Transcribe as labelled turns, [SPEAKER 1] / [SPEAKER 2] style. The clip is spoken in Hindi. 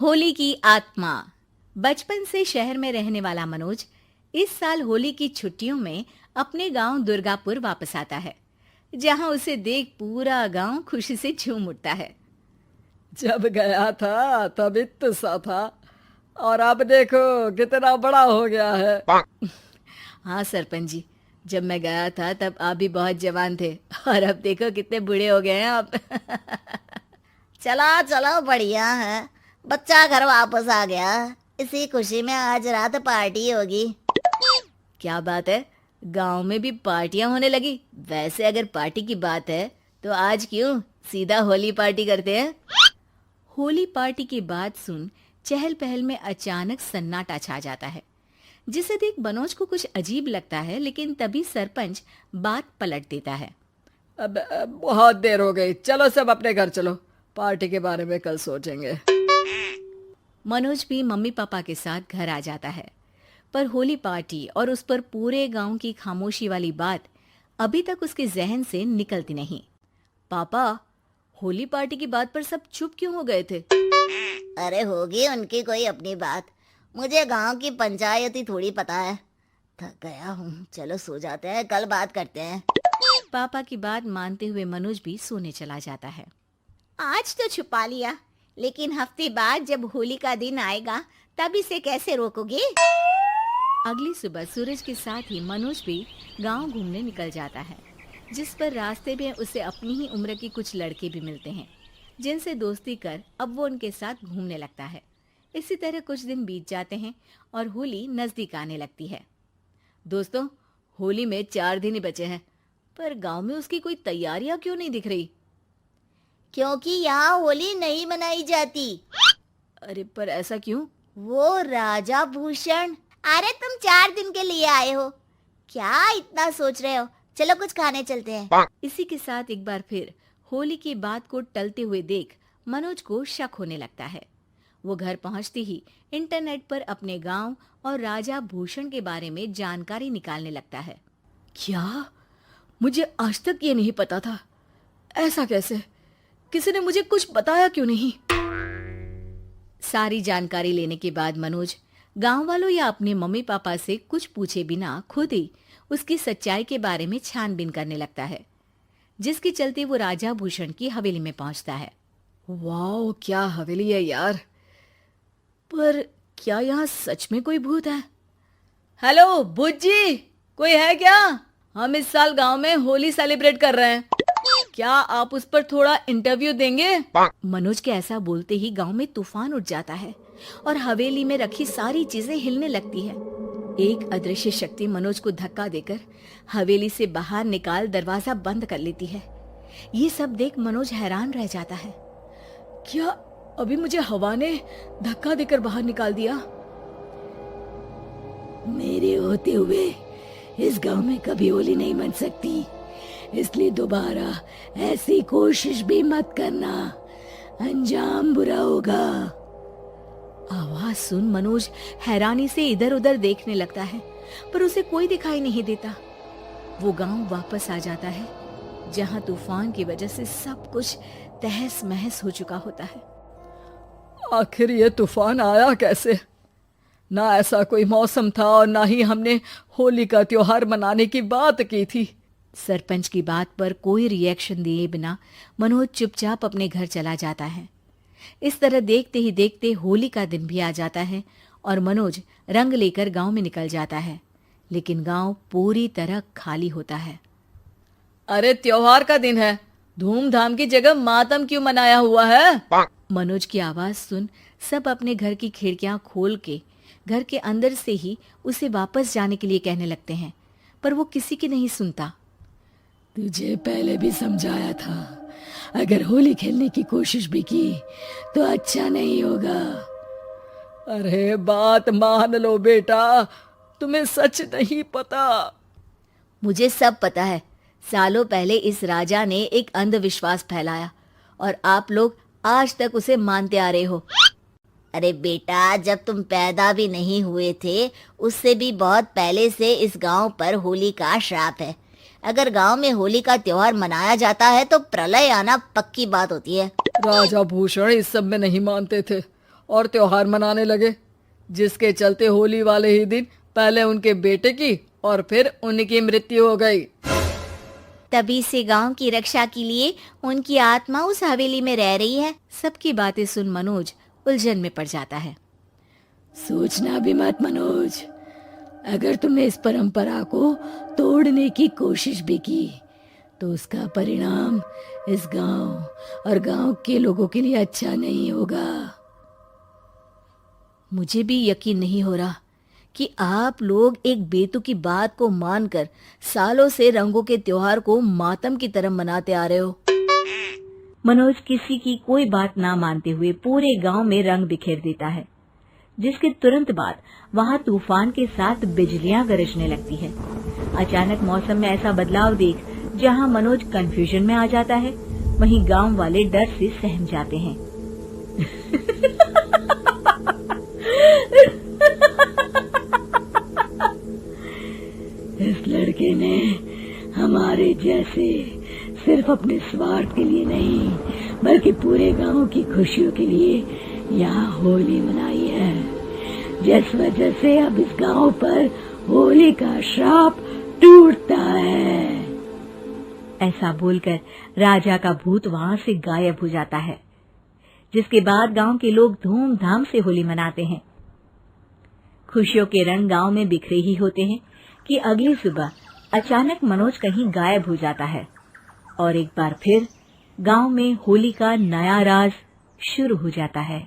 [SPEAKER 1] होली की आत्मा। बचपन से शहर में रहने वाला मनोज इस साल होली की छुट्टियों में अपने गांव दुर्गापुर वापस आता है, जहां उसे देख पूरा गांव खुशी से झूम उठता है।
[SPEAKER 2] जब गया था तब इतना सा था और अब देखो कितना बड़ा हो गया है।
[SPEAKER 1] हाँ सरपंच जी, जब मैं गया था तब आप भी बहुत जवान थे और अब देखो कितने बूढ़े हो गए हैं आप।
[SPEAKER 3] चला चलो बढ़िया है। बच्चा घर वापस आ गया। इसी खुशी में आज रात पार्टी होगी।
[SPEAKER 1] क्या बात है, गांव में भी पार्टियां होने लगी। वैसे अगर पार्टी की बात है तो आज क्यों सीधा होली पार्टी करते हैं। होली पार्टी की बात सुन चहल पहल में अचानक सन्नाटा छा जाता है, जिसे देख मनोज को कुछ अजीब लगता है। लेकिन तभी सरपंच बात पलट देता है।
[SPEAKER 2] अब बहुत देर हो गई, चलो सब अपने घर चलो, पार्टी के बारे में कल सोचेंगे।
[SPEAKER 1] मनोज भी मम्मी पापा के साथ घर आ जाता है, पर होली पार्टी और उस पर पूरे गांव की खामोशी वाली बात अभी तक उसके जहन से निकलती नहीं। पापा, होली पार्टी की बात पर सब चुप क्यों हो गए थे?
[SPEAKER 3] अरे होगी उनकी कोई अपनी बात। मुझे गांव की पंचायत ही थोड़ी पता है। थक गया हूँ, चलो सो जाते हैं, कल बात करते हैं।
[SPEAKER 1] पापा की बात मानते हुए मनोज भी सोने चला जाता है।
[SPEAKER 4] आज तो छुपा लिया, लेकिन हफ्ते बाद जब होली का दिन आएगा तब इसे कैसे रोकोगे?
[SPEAKER 1] अगली सुबह सूरज के साथ ही मनोज भी गांव घूमने निकल जाता है, जिस पर रास्ते में उसे अपनी ही उम्र के कुछ लड़के भी मिलते हैं, जिनसे दोस्ती कर अब वो उनके साथ घूमने लगता है। इसी तरह कुछ दिन बीत जाते हैं और होली नजदीक आने लगती है। दोस्तों, होली में 4 दिन ही बचे हैं, पर गांव में उसकी कोई तैयारियां क्यों नहीं दिख रही?
[SPEAKER 3] क्योंकि यहाँ होली नहीं मनाई जाती।
[SPEAKER 1] अरे पर ऐसा क्यों?
[SPEAKER 3] वो राजा भूषण। अरे तुम 4 दिन के लिए आए हो, क्या इतना सोच रहे हो? चलो कुछ खाने चलते हैं।
[SPEAKER 1] इसी के साथ एक बार फिर होली की बात को टलते हुए देख मनोज को शक होने लगता है। वो घर पहुंचते ही इंटरनेट पर अपने गांव और राजा भूषण के बारे में जानकारी निकालने लगता है।
[SPEAKER 2] क्या? मुझे आज तक ये नहीं पता था। ऐसा कैसे? किसी ने मुझे कुछ बताया क्यों नहीं?
[SPEAKER 1] सारी जानकारी लेने के बाद मनोज गांव वालों या अपने मम्मी पापा से कुछ पूछे बिना खुद ही उसकी सच्चाई के बारे में छानबीन करने लगता है, जिसके चलते वो राजा भूषण की हवेली में पहुंचता है।
[SPEAKER 2] वाह, क्या हवेली है यार। पर क्या यहाँ सच में कोई भूत है? हेलो भूत जी, कोई है क्या? हम इस साल गांव में होली सेलिब्रेट कर रहे हैं, क्या आप उस पर थोड़ा इंटरव्यू देंगे?
[SPEAKER 1] मनोज के ऐसा बोलते ही गांव में तूफान उठ जाता है और हवेली में रखी सारी चीजें हिलने लगती है। एक अदृश्य शक्ति मनोज को धक्का देकर हवेली से बाहर निकाल दरवाजा बंद कर लेती है। ये सब देख मनोज हैरान रह जाता है।
[SPEAKER 2] क्या अभी मुझे हवा ने धक्का देकर बाहर निकाल दिया?
[SPEAKER 5] मेरे होते हुए इस गांव में कभी होली नहीं मन सकती, इसलिए दोबारा ऐसी कोशिश भी मत करना, अंजाम बुरा होगा।
[SPEAKER 1] आवाज सुन मनोज हैरानी से इधर उधर देखने लगता है, पर उसे कोई दिखाई नहीं देता। वो गांव वापस आ जाता है, जहां तूफान की वजह से सब कुछ तहस महस हो चुका होता है।
[SPEAKER 2] आखिर ये तूफान आया कैसे? ना ऐसा कोई मौसम था और ना ही हमने होली का त्योहार मनाने की बात की थी।
[SPEAKER 1] सरपंच की बात पर कोई रिएक्शन दिए बिना मनोज चुपचाप अपने घर चला जाता है। इस तरह देखते ही देखते होली का दिन भी आ जाता है और मनोज रंग लेकर गांव में निकल जाता है, लेकिन गांव पूरी तरह खाली होता है।
[SPEAKER 2] अरे त्योहार का दिन है, धूमधाम की जगह मातम क्यों मनाया हुआ है?
[SPEAKER 1] मनोज की आवाज सुन सब अपने घर की खिड़कियां खोल के घर के अंदर से ही उसे वापस जाने के लिए कहने लगते हैं, पर वो किसी की नहीं सुनता।
[SPEAKER 5] तुझे पहले भी समझाया था, अगर होली खेलने की कोशिश भी की तो अच्छा नहीं होगा।
[SPEAKER 2] अरे बात मान लो बेटा, तुम्हें सच नहीं पता।
[SPEAKER 1] मुझे सब पता है। सालों पहले इस राजा ने एक अंधविश्वास फैलाया और आप लोग आज तक उसे मानते आ रहे हो।
[SPEAKER 3] अरे बेटा, जब तुम पैदा भी नहीं हुए थे उससे भी बहुत पहले से इस गांव पर होली का श्राप है। अगर गांव में होली का त्योहार मनाया जाता है तो प्रलय आना पक्की बात होती है।
[SPEAKER 2] राजा भूषण इस सब में नहीं मानते थे और त्योहार मनाने लगे, जिसके चलते होली वाले ही दिन पहले उनके बेटे की और फिर उनकी मृत्यु हो गई।
[SPEAKER 4] तभी से गांव की रक्षा के लिए उनकी आत्मा उस हवेली में रह रही है।
[SPEAKER 1] सबकी बातें सुन मनोज उलझन में पड़ जाता है।
[SPEAKER 5] सोचना भी मत मनोज, अगर तुमने इस परंपरा को तोड़ने की कोशिश भी की तो उसका परिणाम इस गांव और गांव के लोगों के लिए अच्छा नहीं होगा।
[SPEAKER 1] मुझे भी यकीन नहीं हो रहा कि आप लोग एक बेतुकी बात को मानकर सालों से रंगों के त्योहार को मातम की तरह मनाते आ रहे हो। मनोज किसी की कोई बात ना मानते हुए पूरे गांव में रंग बिखेर देता है, जिसके तुरंत बाद वहां तूफान के साथ बिजलियां गरजने लगती है। अचानक मौसम में ऐसा बदलाव देख जहां मनोज कंफ्यूजन में आ जाता है, वहीं गांव वाले डर से सहम जाते हैं।
[SPEAKER 5] इस लड़के ने हमारे जैसे सिर्फ अपने स्वार्थ के लिए नहीं बल्कि पूरे गांव की खुशियों के लिए यहाँ होली मनाई है, जिस वजह से अब इस गांव पर होली का श्राप टूटता है।
[SPEAKER 1] ऐसा बोलकर राजा का भूत वहां से गायब हो जाता है, जिसके बाद गांव के लोग धूमधाम से होली मनाते हैं। खुशियों के रंग गांव में बिखरे ही होते हैं कि अगली सुबह अचानक मनोज कहीं गायब हो जाता है और एक बार फिर गांव में होली का नया राज शुरू हो जाता है।